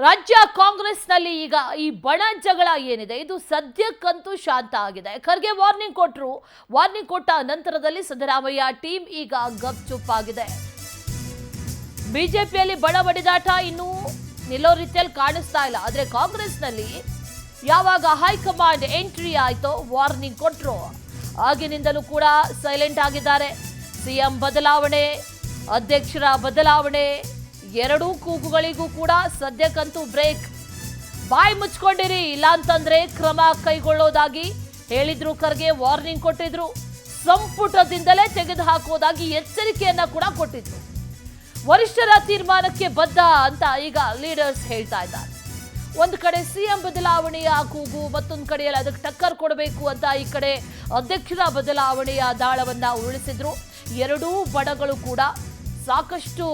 ರಾಜ್ಯ ಕಾಂಗ್ರೆಸ್ನಲ್ಲಿ ಈಗ ಈ ಬಣ ಜಗಳ ಏನಿದೆ ಇದು ಸದ್ಯಕ್ಕಂತೂ ಶಾಂತ ಆಗಿದೆ. ಖರ್ಗೆ ವಾರ್ನಿಂಗ್ ಕೊಟ್ಟರು. ವಾರ್ನಿಂಗ್ ಕೊಟ್ಟ ನಂತರದಲ್ಲಿ ಸಿದ್ದರಾಮಯ್ಯ ಟೀಮ್ ಈಗ ಗಪ್ಚುಪ್ ಆಗಿದೆ. ಬಿಜೆಪಿಯಲ್ಲಿ ಬಣ ಬಡಿದಾಟ ಇನ್ನೂ ನಿಲ್ಲೋ ರೀತಿಯಲ್ಲಿ ಕಾಣಿಸ್ತಾ ಇಲ್ಲ. ಆದರೆ ಕಾಂಗ್ರೆಸ್ನಲ್ಲಿ ಯಾವಾಗ ಹೈಕಮಾಂಡ್ ಎಂಟ್ರಿ ಆಯ್ತೋ ವಾರ್ನಿಂಗ್ ಕೊಟ್ಟರು. ಆಗಿನಿಂದಲೂ ಕೂಡ ಸೈಲೆಂಟ್ ಆಗಿದ್ದಾರೆ. ಸಿಎಂ ಬದಲಾವಣೆ, ಅಧ್ಯಕ್ಷರ ಬದಲಾವಣೆ ಎರಡೂ ಕೂಗುಗಳಿಗೂ ಕೂಡ ಸದ್ಯಕ್ಕಂತೂ ಬ್ರೇಕ್. ಬಾಯಿ ಮುಚ್ಕೊಂಡಿರಿ, ಇಲ್ಲ ಅಂತಂದ್ರೆ ಕ್ರಮ ಕೈಗೊಳ್ಳೋದಾಗಿ ಹೇಳಿದ್ರು. ಖರ್ಗೆ ವಾರ್ನಿಂಗ್ ಕೊಟ್ಟಿದ್ರು. ಸಂಪುಟದಿಂದಲೇ ತೆಗೆದು ಹಾಕುವುದಾಗಿ ಎಚ್ಚರಿಕೆಯನ್ನ ಕೂಡ ಕೊಟ್ಟಿದ್ರು. ವರಿಷ್ಠರ ತೀರ್ಮಾನಕ್ಕೆ ಬದ್ಧ ಅಂತ ಈಗ ಲೀಡರ್ಸ್ ಹೇಳ್ತಾ ಇದ್ದಾರೆ. ಒಂದು ಕಡೆ ಸಿಎಂ ಬದಲಾವಣೆಯ ಕೂಗು, ಮತ್ತೊಂದು ಕಡೆಯಲ್ಲಿ ಅದಕ್ಕೆ ಟಕ್ಕರ್ ಕೊಡಬೇಕು ಅಂತ ಈ ಕಡೆ ಅಧ್ಯಕ್ಷರ ಬದಲಾವಣೆಯ ದಾಳವನ್ನ ಉರುಳಿಸಿದ್ರು. ಎರಡೂ ಬಣಗಳು ಕೂಡ ಸಾಕಷ್ಟು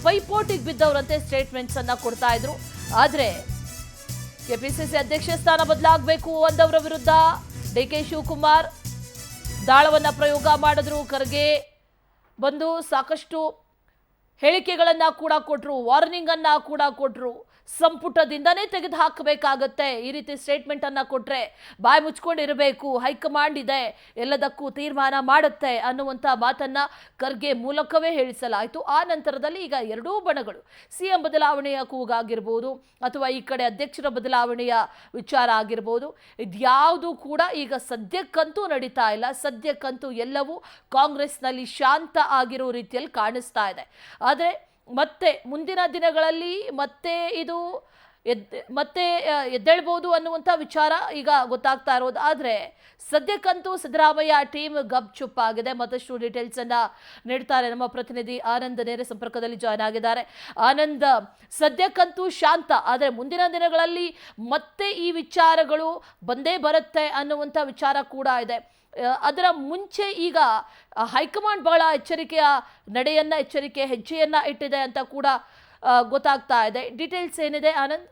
ಪೈಪೋಟಿಗೆ ಬಿದ್ದವರಂತೆ ಸ್ಟೇಟ್ಮೆಂಟ್ಸ್ ಅನ್ನ ಕೊಡ್ತಾ ಇದ್ರು. ಆದ್ರೆ ಕೆಪಿಸಿಸಿ ಅಧ್ಯಕ್ಷ ಸ್ಥಾನ ಬದಲಾಗಬೇಕು ಅಂದವರ ವಿರುದ್ಧ ಡಿಕೆ ಶಿವಕುಮಾರ್ ದಾಳವನ್ನ ಪ್ರಯೋಗ ಮಾಡಿದ್ರು. ಖರ್ಗೆ ಬಂದು ಸಾಕಷ್ಟು ಹೇಳಿಕೆಗಳನ್ನ ಕೂಡ ಕೊಟ್ರು, ವಾರ್ನಿಂಗ್ ಅನ್ನ ಕೂಡ ಕೊಟ್ರು. ಸಂಪುಟದಿಂದನೇ ತೆಗೆದು ಹಾಕಬೇಕಾಗತ್ತೆ, ಈ ರೀತಿ ಸ್ಟೇಟ್ಮೆಂಟ್ ಅನ್ನ ಕೊಟ್ರೆ ಬಾಯಿ ಮುಚ್ಕೊಂಡಿರಬೇಕು, ಹೈಕಮಾಂಡ್ ಇದೆ, ಎಲ್ಲದಕ್ಕೂ ತೀರ್ಮಾನ ಮಾಡುತ್ತೆ ಅನ್ನುವಂಥ ಮಾತನ್ನ ಖರ್ಗೆ ಮೂಲಕವೇ ಹೇಳಿಸಲಾಯಿತು. ಆ ನಂತರದಲ್ಲಿ ಈಗ ಎರಡೂ ಬಣಗಳು ಸಿಎಂ ಬದಲಾವಣೆಯ ಕೂಗಾಗಿರ್ಬೋದು ಅಥವಾ ಈ ಕಡೆ ಅಧ್ಯಕ್ಷರ ಬದಲಾವಣೆಯ ವಿಚಾರ ಆಗಿರ್ಬೋದು, ಇದ್ಯಾವುದು ಕೂಡ ಈಗ ಸದ್ಯಕ್ಕಂತೂ ನಡೀತಾ ಇಲ್ಲ. ಸದ್ಯಕ್ಕಂತೂ ಎಲ್ಲವೂ ಕಾಂಗ್ರೆಸ್ನಲ್ಲಿ ಶಾಂತ ಆಗಿರೋ ರೀತಿಯಲ್ಲಿ ಕಾಣಿಸ್ತಾ ಇದೆ. ಆದರೆ ಮತ್ತೆ ಮುಂದಿನ ದಿನಗಳಲ್ಲಿ ಇದು ಎದ್ದೇಳ್ಬೋದು ಅನ್ನುವಂಥ ವಿಚಾರ ಈಗ ಗೊತ್ತಾಗ್ತಾ ಇರೋದು. ಆದರೆ ಸದ್ಯಕ್ಕಂತೂ ಸಿದ್ದರಾಮಯ್ಯ ಟೀಮ್ ಗಪ್ ಚುಪ್ ಆಗಿದೆ. ಮತ್ತಷ್ಟು ಡೀಟೇಲ್ಸ್ ಅನ್ನ ನೀಡ್ತಾರೆ ನಮ್ಮ ಪ್ರತಿನಿಧಿ ಆನಂದ್, ನೇರ ಸಂಪರ್ಕದಲ್ಲಿ ಜಾಯ್ನ್ ಆಗಿದ್ದಾರೆ. ಆನಂದ್, ಸದ್ಯಕ್ಕಂತೂ ಶಾಂತ, ಆದರೆ ಮುಂದಿನ ದಿನಗಳಲ್ಲಿ ಮತ್ತೆ ಈ ವಿಚಾರಗಳು ಬಂದೇ ಬರುತ್ತೆ ಅನ್ನುವಂಥ ವಿಚಾರ ಕೂಡ ಇದೆ. ಅದರ ಮುಂಚೆ ಈಗ ಹೈಕಮಾಂಡ್ ಬಹಳ ಎಚ್ಚರಿಕೆಯ ಹೆಜ್ಜೆಯನ್ನ ಇಟ್ಟಿದೆ ಅಂತ ಕೂಡ ಗೊತ್ತಾಗ್ತಾ ಇದೆ. ಡೀಟೇಲ್ಸ್ ಏನಿದೆ ಆನಂದ್?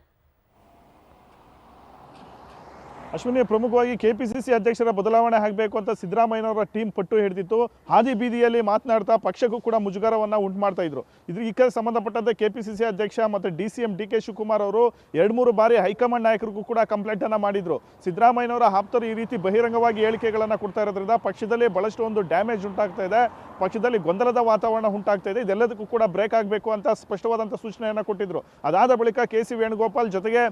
ಅಶ್ವಿನಿ, ಪ್ರಮುಖವಾಗಿ ಕೆಪಿಸಿಸಿ ಅಧ್ಯಕ್ಷರ ಬದಲಾವಣೆ ಆಗಬೇಕು ಅಂತ ಸಿದ್ದರಾಮಯ್ಯನವರ ಟೀಮ್ ಪಟ್ಟು ಹಿಡಿದಿತ್ತು. ಹಾದಿ ಬೀದಿಯಲ್ಲಿ ಮಾತನಾಡ್ತಾ ಪಕ್ಷಕ್ಕೂ ಕೂಡ ಮುಜುಗರವನ್ನು ಉಂಟು ಮಾಡ್ತಾ ಇದ್ರು. ಈ ಸಂಬಂಧಪಟ್ಟಂತೆ ಕೆಪಿಸಿಸಿ ಅಧ್ಯಕ್ಷ ಮತ್ತು DCM ಡಿ ಕೆ ಶಿವಕುಮಾರ್ ಅವರು 2-3 ಬಾರಿ ಹೈಕಮಾಂಡ್ ನಾಯಕರಿಗೂ ಕೂಡ ಕಂಪ್ಲೇಂಟ್ ಅನ್ನ ಮಾಡಿದ್ರು. ಸಿದ್ದರಾಮಯ್ಯನವರ ಆಪ್ತರು ಈ ರೀತಿ ಬಹಿರಂಗವಾಗಿ ಹೇಳಿಕೆಗಳನ್ನು ಕೊಡ್ತಾ ಇರೋದ್ರಿಂದ ಪಕ್ಷದಲ್ಲಿ ಬಹಳಷ್ಟು ಒಂದು ಡ್ಯಾಮೇಜ್ ಉಂಟಾಗ್ತಾ ಇದೆ, ಪಕ್ಷದಲ್ಲಿ ಗೊಂದಲದ ವಾತಾವರಣ ಉಂಟಾಗ್ತಾ ಇದೆ. ಇದೆಲ್ಲದಕ್ಕೂ ಕೂಡ ಬ್ರೇಕ್ ಆಗಬೇಕು ಅಂತ ಸ್ಪಷ್ಟವಾದಂಥ ಸೂಚನೆಯನ್ನು ಕೊಟ್ಟಿದ್ರು. ಅದಾದ ಬಳಿಕ KC ವೇಣುಗೋಪಾಲ್ ಜೊತೆಗೆ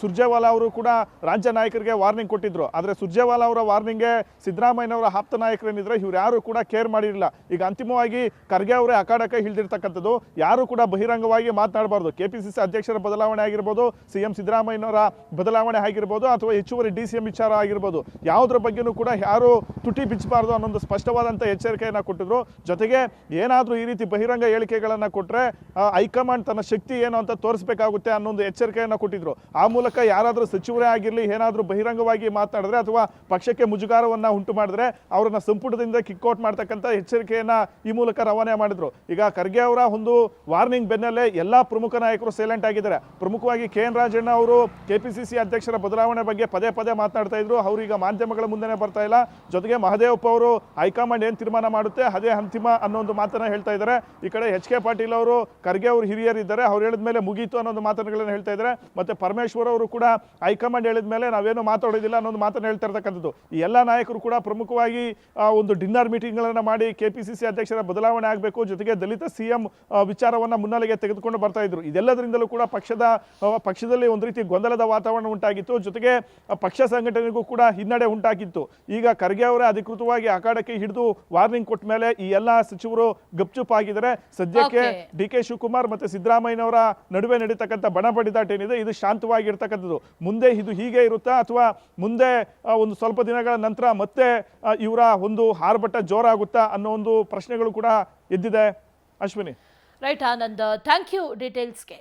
ಸುರ್ಜೇವಾಲಾ ಅವರು ಕೂಡ ರಾಜ್ಯ ನಾಯಕರಿಗೆ ವಾರ್ನಿಂಗ್ ಕೊಟ್ಟಿದ್ರು. ಆದರೆ ಸುರ್ಜೇವಾಲಾ ಅವರ ವಾರ್ನಿಂಗ್ಗೆ ಸಿದ್ದರಾಮಯ್ಯನವರ ಆಪ್ತ ನಾಯಕರೇನಿದ್ರೆ ಇವ್ರು ಯಾರು ಕೂಡ ಕೇರ್ ಮಾಡಿರಲಿಲ್ಲ. ಈಗ ಅಂತಿಮವಾಗಿ ಖರ್ಗೆ ಅವರೇ ಅಖಾಡಕ್ಕೆ ಇಳಿದಿರ್ತಕ್ಕಂಥದ್ದು. ಯಾರು ಕೂಡ ಬಹಿರಂಗವಾಗಿ ಮಾತನಾಡಬಾರ್ದು. ಕೆಪಿಸಿಸಿ ಅಧ್ಯಕ್ಷರ ಬದಲಾವಣೆ ಆಗಿರ್ಬೋದು, CM ಸಿದ್ದರಾಮಯ್ಯನವರ ಬದಲಾವಣೆ ಆಗಿರ್ಬೋದು, ಅಥವಾ ಹೆಚ್ಚುವರಿ DCM ವಿಚಾರ ಆಗಿರ್ಬೋದು, ಯಾವುದ್ರ ಬಗ್ಗೆನೂ ಕೂಡ ಯಾರು ತುಟಿ ಬಿಚ್ಚಬಾರ್ದು ಅನ್ನೊಂದು ಸ್ಪಷ್ಟವಾದಂಥ ಎಚ್ಚರಿಕೆಯನ್ನು ಕೊಟ್ಟಿದ್ರು. ಜೊತೆಗೆ ಏನಾದರೂ ಈ ರೀತಿ ಬಹಿರಂಗ ಹೇಳಿಕೆಗಳನ್ನು ಕೊಟ್ಟರೆ ಹೈಕಮಾಂಡ್ ತನ್ನ ಶಕ್ತಿ ಏನು ಅಂತ ತೋರಿಸಬೇಕಾಗುತ್ತೆ ಅನ್ನೊಂದು ಎಚ್ಚರಿಕೆಯನ್ನು ಕೊಟ್ಟಿದ್ರು. ಆ ಮೂಲಕ ಯಾರಾದರೂ ಸಚಿವರೇ ಆಗಿರಲಿ ಏನಾದರೂ ಬಹಿರಂಗವಾಗಿ ಮಾತನಾಡಿದ್ರೆ ಅಥವಾ ಪಕ್ಷಕ್ಕೆ ಮುಜುಗಾರವನ್ನು ಉಂಟು ಮಾಡಿದ್ರೆ ಅವರನ್ನ ಸಂಪುಟದಿಂದ ಕಿಕ್ಔಟ್ ಮಾಡ್ತಕ್ಕಂಥ ಎಚ್ಚರಿಕೆಯನ್ನು ಈ ಮೂಲಕ ರವಾನೆ ಮಾಡಿದ್ರು. ಈಗ ಖರ್ಗೆ ಅವರ ಒಂದು ವಾರ್ನಿಂಗ್ ಬೆನ್ನಲ್ಲೇ ಎಲ್ಲ ಪ್ರಮುಖ ನಾಯಕರು ಸೈಲೆಂಟ್ ಆಗಿದ್ದಾರೆ. ಪ್ರಮುಖವಾಗಿ KN ರಾಜಣ್ಣ ಅವರು ಕೆಪಿಸಿಸಿ ಅಧ್ಯಕ್ಷರ ಬದಲಾವಣೆ ಬಗ್ಗೆ ಪದೇ ಪದೇ ಮಾತನಾಡ್ತಾ ಇದ್ರು. ಅವರು ಈಗ ಮಾಧ್ಯಮಗಳ ಮುಂದೆನೇ ಬರ್ತಾ ಇಲ್ಲ. ಜೊತೆಗೆ ಮಹದೇವಪ್ಪ ಅವರು ಹೈಕಮಾಂಡ್ ಏನು ತೀರ್ಮಾನ ಮಾಡುತ್ತೆ ಅದೇ ಅಂತಿಮ ಅನ್ನೋ ಒಂದು ಮಾತನ್ನ ಹೇಳ್ತಾ ಇದ್ದಾರೆ. ಈ ಕಡೆ HK ಪಾಟೀಲ್ ಅವರು ಖರ್ಗೆ ಅವರು ಹಿರಿಯರಿದ್ದಾರೆ, ಅವ್ರು ಹೇಳಿದ ಮೇಲೆ ಮುಗೀತು ಅನ್ನೋ ಮಾತುಗಳನ್ನು ಹೇಳ್ತಾ ಇದ್ದಾರೆ. ಮತ್ತೆ ಪರಮೇಶ್ವರ್ ಅವರು ಕೂಡ ಹೈಕಮಾಂಡ್ ಹೇಳಿದ ಮೇಲೆ ನಾವೇನು ಮಾತಾಡೋದಿಲ್ಲ ಅನ್ನೋದು ಮಾತನ್ನು ಹೇಳ್ತಾ ಇರ್ತಕ್ಕಂಥದ್ದು. ಈ ಎಲ್ಲ ನಾಯಕರು ಕೂಡ ಪ್ರಮುಖವಾಗಿ ಒಂದು ಡಿನ್ನರ್ ಮೀಟಿಂಗ್ಗಳನ್ನು ಮಾಡಿ ಕೆಪಿಸಿಸಿ ಅಧ್ಯಕ್ಷರ ಬದಲಾವಣೆ ಆಗಬೇಕು, ಜೊತೆಗೆ ದಲಿತ CM ವಿಚಾರವನ್ನು ಮುನ್ನೆಲೆಗೆ ತೆಗೆದುಕೊಂಡು ಬರ್ತಾ ಇದ್ರು. ಇದೆಲ್ಲದರಿಂದಲೂ ಕೂಡ ಪಕ್ಷದಲ್ಲಿ ಒಂದು ರೀತಿ ಗೊಂದಲದ ವಾತಾವರಣ ಉಂಟಾಗಿತ್ತು. ಜೊತೆಗೆ ಪಕ್ಷ ಸಂಘಟನೆಗೂ ಕೂಡ ಹಿನ್ನಡೆ ಉಂಟಾಗಿತ್ತು. ಈಗ ಖರ್ಗೆ ಅವರೇ ಅಧಿಕೃತವಾಗಿ ಅಖಾಡಕ್ಕೆ ಹಿಡಿದು ವಾರ್ನಿಂಗ್ ಕೊಟ್ಟ ಮೇಲೆ ಈ ಎಲ್ಲ ಸಚಿವರು ಗಪ್ಚುಪ್ ಆಗಿದ್ದಾರೆ. ಸದ್ಯಕ್ಕೆ DK ಶಿವಕುಮಾರ್ ಮತ್ತೆ ಸಿದ್ದರಾಮಯ್ಯನವರ ನಡುವೆ ನಡೀತಕ್ಕಂಥ ಬಣ ಬಡಿದಾಟ ಏನಿದೆ ಇದು ಶಾಂತವಾಗಿರ್ತಕ್ಕಂಥದ್ದು. ಮುಂದೆ ಇದು ಹೀಗೆ ಇರುತ್ತಾ ಅಥವಾ ಮುಂದೆ ಒಂದು ಸ್ವಲ್ಪ ದಿನಗಳ ನಂತರ ಮತ್ತೆ ಇವರ ಒಂದು ಆರ್ಭಟ ಜೋರಾಗುತ್ತಾ ಅನ್ನೋ ಒಂದು ಪ್ರಶ್ನೆಗಳು ಕೂಡ ಎದ್ದಿದೆ. Ashwini. Right Anand, thank you ಡೀಟೇಲ್ಸ್ಗೆ.